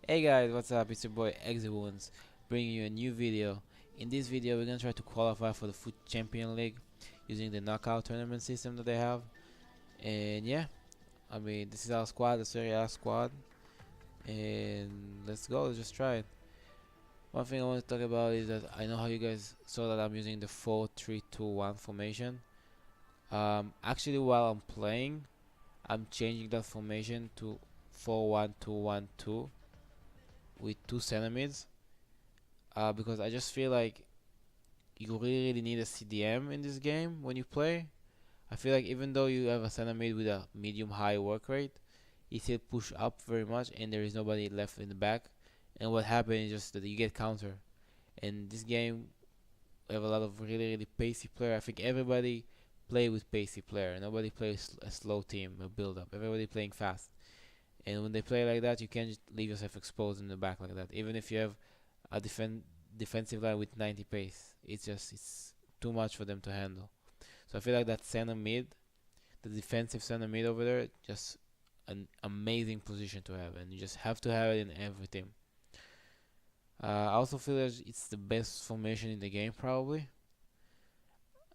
Hey guys, what's up? It's your boy Exones bringing you a new video. In this video, we're gonna try to qualify for the FUT Champion League using the knockout tournament system that they have. And yeah, I mean, this is our squad, the Serie A squad. And let's go, let's just try it. One thing I want to talk about is that I know how you guys saw that I'm using the 4-3-2-1 formation. Actually, while I'm playing, I'm changing that formation to 4-1-2-1-2 with two center mids. Because I just feel like you really need a CDM in this game when you play. I feel like even though you have a center mid with a medium high work rate, he still push up very much and there is nobody left in the back. And what happens is just that you get counter. And this game we have a lot of really pacey player. I think everybody play with pacey player. Nobody plays a slow team, a build up. Everybody playing fast. And when they play like that, you can't just leave yourself exposed in the back like that. Even if you have a defensive line with 90 pace, it's too much for them to handle. So I feel like that center mid, the defensive center mid over there, just an amazing position to have, and you just have to have it in every team. I also feel that it's the best formation in the game probably.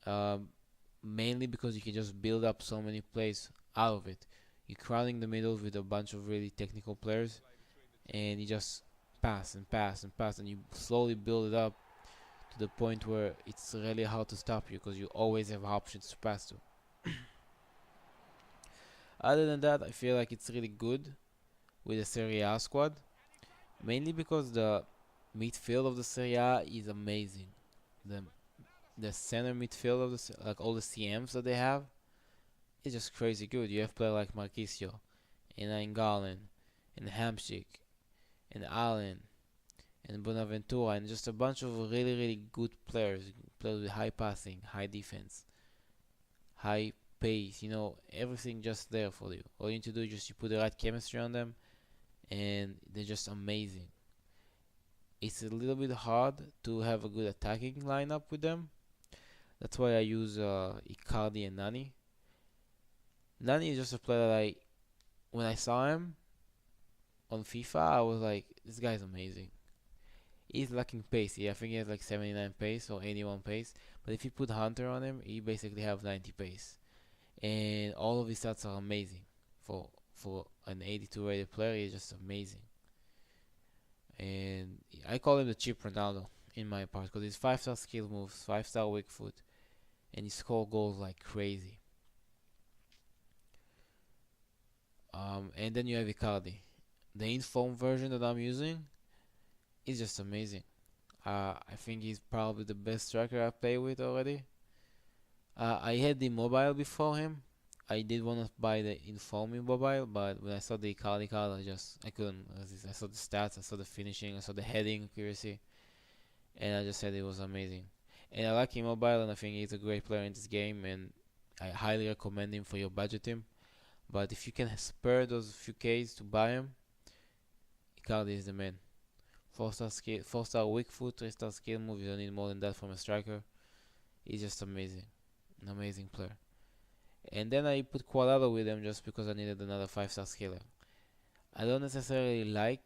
Um, Mainly because you can just build up so many plays out of it. You're crowding the middle with a bunch of really technical players, and you just pass and pass and pass, and you slowly build it up to the point where it's really hard to stop you because you always have options to pass to. Other than that, I feel like it's really good with the Serie A squad, mainly because the midfield of the Serie A is amazing. The the center midfield of like all the CMs that they have is just crazy good. You have players like Marquisio, and Garland, and Hamsik, and Allen, and Bonaventura, and just a bunch of really good players. Players with high passing, high defense, high pace. Everything just there for you. All you need to do is just you put the right chemistry on them, and they're just amazing. It's a little bit hard to have a good attacking lineup with them. That's why I use Icardi and Nani. Nani is just a player that when I saw him on FIFA, I was like, this guy's amazing. He's lacking pace. I think he has like 79 pace or 81 pace. But if you put Hunter on him, he basically have 90 pace. And all of his stats are amazing. For an 82 rated player, he's just amazing. And I call him the cheap Ronaldo in my part because he's 5-star skill moves, 5-star weak foot, and he score goals like crazy. And then you have Icardi. The inform version that I'm using is just amazing. I think he's probably the best striker I play with already. I had the mobile before him. I did want to buy the Informing mobile, but when I saw the Icardi card, I couldn't. I saw the stats, I saw the finishing, I saw the heading accuracy, and I just said it was amazing. And I like him mobile, and I think he's a great player in this game, and I highly recommend him for your budget team. But if you can spare those few Ks to buy him, Icardi is the man. 4-star skill, 4-star weak foot, 3-star skill move. You don't need more than that from a striker. He's just amazing, an amazing player. And then I put Cuadrado with him just because I needed another 5-star skiller. I don't necessarily I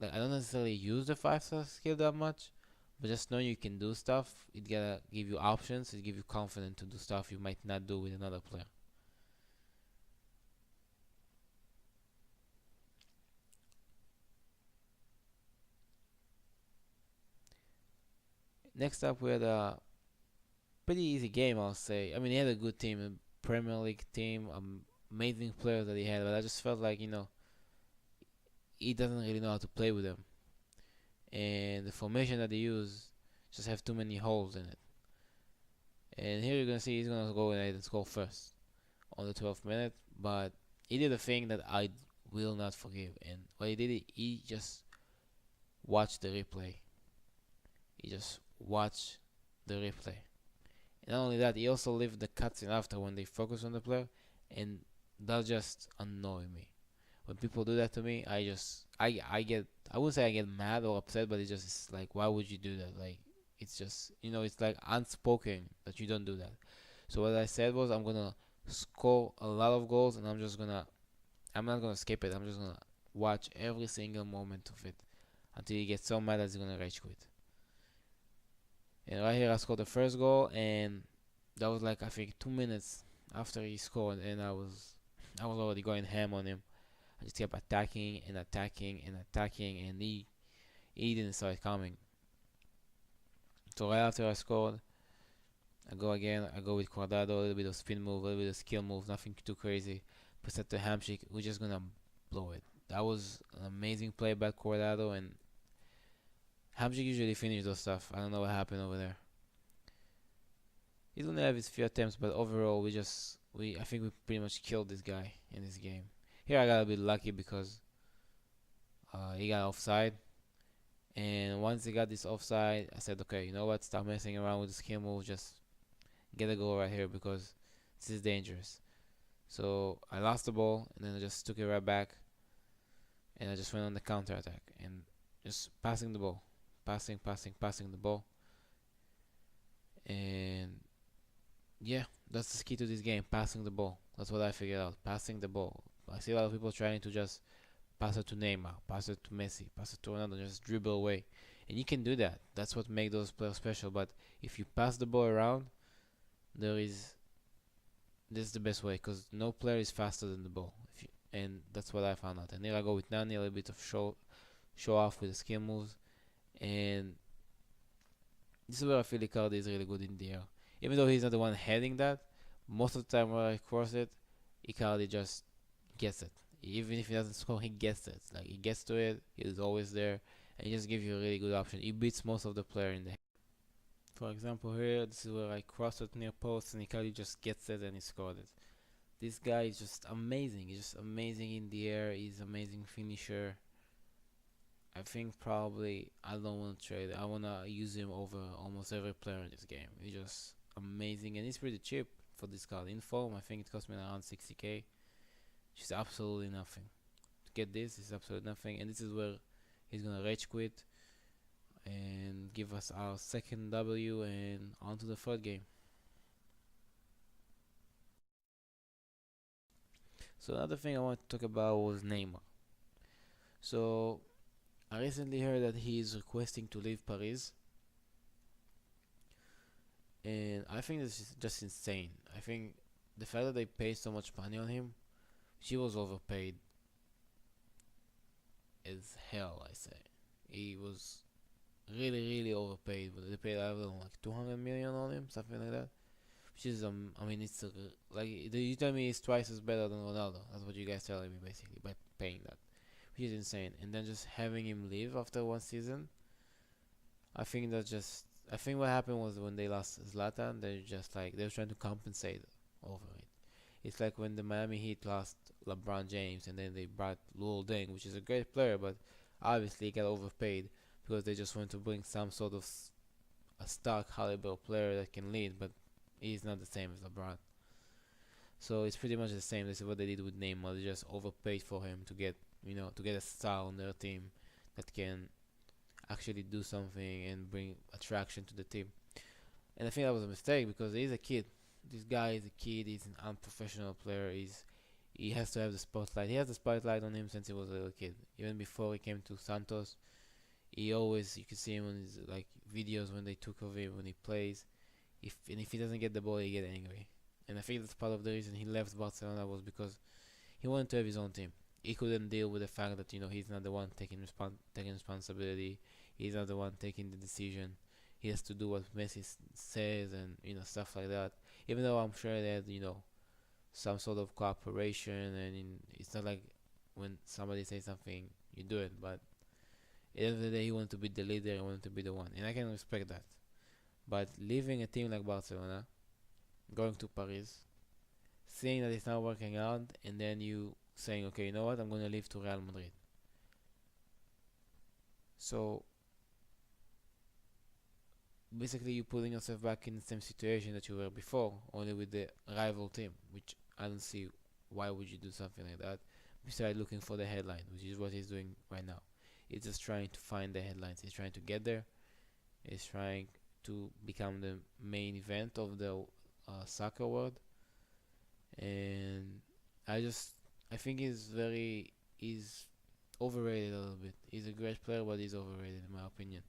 don't necessarily use the 5-star skill that much, but just knowing you can do stuff, it gonna give you options. It give you confidence to do stuff you might not do with another player. Next up, we had a pretty easy game, I'll say. I mean, he had a good team, a Premier League team, amazing players that he had, but I just felt like he doesn't really know how to play with them, and the formation that he used just have too many holes in it. And here you're gonna see he's gonna go ahead and score first on the 12th minute, but he did a thing that I will not forgive. And what he did, he just watched the replay. He just watched the replay. And not only that, he also left the cutscene after when they focus on the player, and that just annoy me. When people do that to me, I get, I wouldn't say I get mad or upset, but it's like, why would you do that? Like, it's just, it's like unspoken that you don't do that. So what I said was, I'm gonna score a lot of goals, and I'm not gonna skip it. I'm just gonna watch every single moment of it until he gets so mad that he's gonna rage quit. And right here, I scored the first goal, and that was like I think 2 minutes after he scored, and I was already going ham on him. I just kept attacking and attacking and attacking, and he didn't start coming. So right after I scored, I go again. I go with Quadrado, a little bit of spin move, a little bit of skill move, nothing too crazy. Present the hamshake, we're just gonna blow it. That was an amazing play by Quadrado, and hamshake usually finish those stuff. I don't know what happened over there. He didn't have his few attempts, but overall I think we pretty much killed this guy in this game. Here I got a bit lucky because he got offside, and once he got this offside, I said, okay, you know what? Stop messing around with the skill move. Just get a goal right here because this is dangerous. So I lost the ball, and then I just took it right back, and I just went on the counter attack and just passing the ball, passing the ball, and yeah, that's the key to this game: passing the ball. That's what I figured out: passing the ball. I see a lot of people trying to just pass it to Neymar, pass it to Messi, pass it to Ronaldo, just dribble away, and you can do that. That's what makes those players special. But if you pass the ball around, this is the best way because no player is faster than the ball. And that's what I found out. And here I go with Nani, a little bit of show off with the skill moves, and this is where I feel Icardi is really good in the air. Even though he's not the one heading that, most of the time when I cross it, Icardi just gets it. Even if he doesn't score, he gets it. Like he gets to it, he's always there, and he just gives you a really good option. He beats most of the player in the head. For example, here, this is where I cross it near post, and Icardi just gets it and he scored it. This guy is just amazing. He's just amazing in the air. He's an amazing finisher. I think probably I don't want to trade. I want to use him over almost every player in this game. He's just amazing, and he's pretty cheap for this card. In form, I think it cost me around 60k. Which is absolutely nothing. To get this is absolutely nothing, and this is where he's gonna rage quit and give us our second W and on to the third game. So another thing I want to talk about was Neymar. So I recently heard that he is requesting to leave Paris, and I think this is just insane. I think the fact that they paid so much money on him, she was overpaid as hell. I say he was really overpaid. But they paid I don't know like 200 million on him, something like that. Which is I mean it's like you tell me it's twice as better than Ronaldo. That's what you guys telling me basically by paying that, which is insane. And then just having him leave after one season, I think what happened was when they lost Zlatan, they were trying to compensate over it. It's like when the Miami Heat lost LeBron James and then they brought Luol Deng, which is a great player, but obviously he got overpaid because they just want to bring some sort of a star caliber player that can lead, but he's not the same as LeBron. So it's pretty much the same. This is what they did with Neymar. They just overpaid for him to get a star on their team that can actually do something and bring attraction to the team. And I think that was a mistake because he's a kid. This guy is a kid. He's an unprofessional player. He has to have the spotlight. He has the spotlight on him since he was a little kid. Even before he came to Santos, you can see him on his like videos when they took of him when he plays. If he doesn't get the ball, he get angry. And I think that's part of the reason he left Barcelona was because he wanted to have his own team. He couldn't deal with the fact that he's not the one taking responsibility. He's not the one taking the decision. He has to do what Messi says and stuff like that. Even though I'm sure that some sort of cooperation and it's not like when somebody says something you do it. But at the end of the day, he wanted to be the leader. He wanted to be the one, and I can respect that. But leaving a team like Barcelona, going to Paris, seeing that it's not working out, and then you saying, okay, you know what, I'm going to leave to Real Madrid. So basically you're putting yourself back in the same situation that you were before, only with the rival team, which I don't see why would you do something like that besides looking for the headline, which is what he's doing right now. He's just trying to find the headlines. He's trying to get there. He's trying to become the main event of the soccer world. And I think he's overrated a little bit. He's a great player, but he's overrated in my opinion.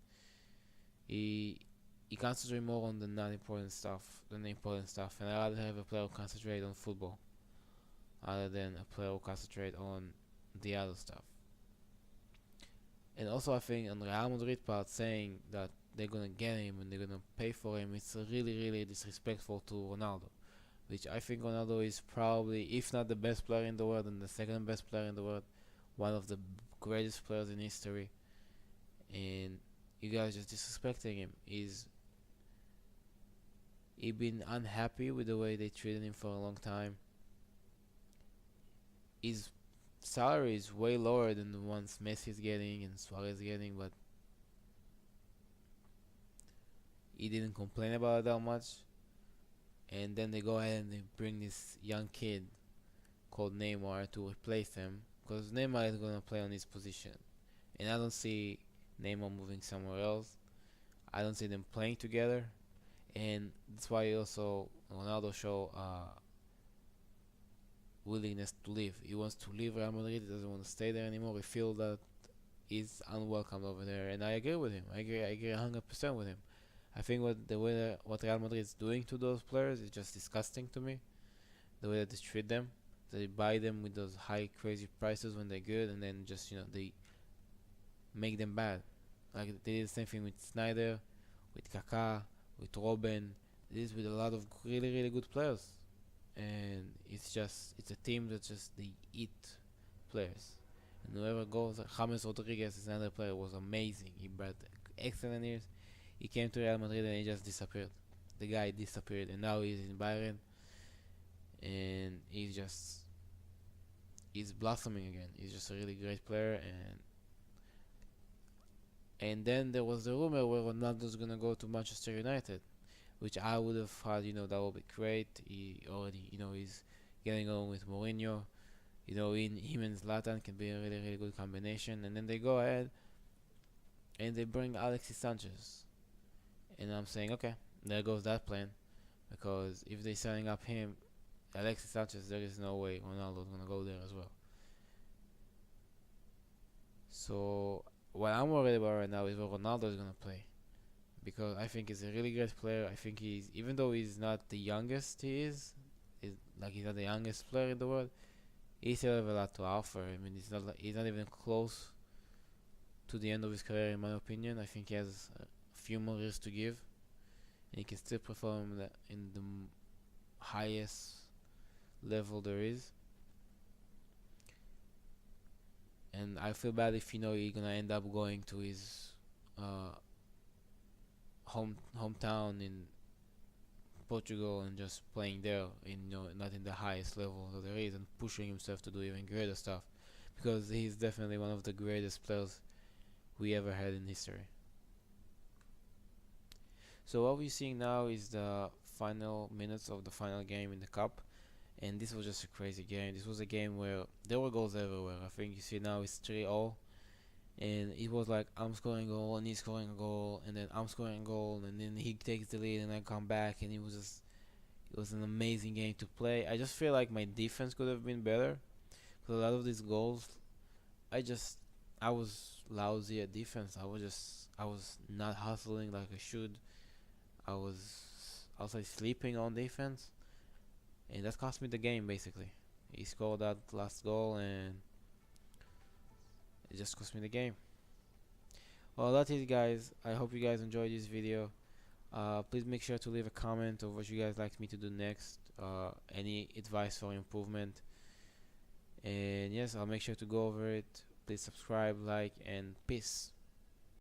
He he concentrates more on the not important stuff than the important stuff, and I rather have a player who concentrate on football other than a player who concentrate on the other stuff. And also, I think on Real Madrid part saying that they're gonna get him and they're gonna pay for him, it's really really disrespectful to Ronaldo, which I think Ronaldo is probably, if not the best player in the world and the second best player in the world, one of the greatest players in history. And you guys just disrespecting him. He been unhappy with the way they treated him for a long time. His salary is way lower than the ones Messi is getting and Suarez is getting, but he didn't complain about it that much. And then they go ahead and they bring this young kid called Neymar to replace him because Neymar is gonna play on his position, and I don't see Neymar moving somewhere else. I don't see them playing together, and that's why also Ronaldo show willingness to leave. He wants to leave Real Madrid. He doesn't want to stay there anymore. He feels that he's unwelcome over there, and I agree with him. I agree 100% with him. I think what Real Madrid is doing to those players is just disgusting to me. The way that they treat them, they buy them with those high crazy prices when they're good, and then just they make them bad. Like they did the same thing with Snyder, with Kaká, with Robben. This with a lot of really really good players, and it's a team that just they eat players. And whoever goes, James Rodriguez is another player, was amazing. He brought excellent years. He came to Real Madrid and he just disappeared. The guy disappeared, and now he's in Bayern, and he's blossoming again. He's just a really great player, and then there was the rumor where Ronaldo's gonna go to Manchester United, which I would have thought, that would be great. He already, he's getting on with Mourinho. Him and Zlatan can be a really, really good combination. And then they go ahead and they bring Alexis Sanchez. And I'm saying, okay, there goes that plan. Because if they're setting up Alexis Sanchez, there is no way Ronaldo's going to go there as well. So, what I'm worried about right now is where Ronaldo is going to play. Because I think he's a really great player. I think even though he's not the youngest he's not the youngest player in the world, he still have a lot to offer. I mean, he's not even close to the end of his career, in my opinion. I think he has a few more years to give, and he can still perform in the highest level there is. And I feel bad if he's gonna end up going to his hometown in Portugal and just playing there, not in the highest level that there is, and pushing himself to do even greater stuff, because he's definitely one of the greatest players we ever had in history. So what we're seeing now is the final minutes of the final game in the cup, and this was just a crazy game. This was a game where there were goals everywhere. I think you see now it's 3-0, and it was like I'm scoring a goal and he's scoring a goal, and then I'm scoring a goal, and then he takes the lead and I come back, and it was an amazing game to play. I just feel like my defense could have been better, because a lot of these goals, I was lousy at defense. I was not hustling like I should. I was like sleeping on defense, and that cost me the game basically. He scored that last goal, and it just cost me the game. Well, that's it, guys. I hope you guys enjoyed this video. Please make sure to leave a comment of what you guys like me to do next. Any advice for improvement. And yes, I'll make sure to go over it. Please subscribe, like, and peace.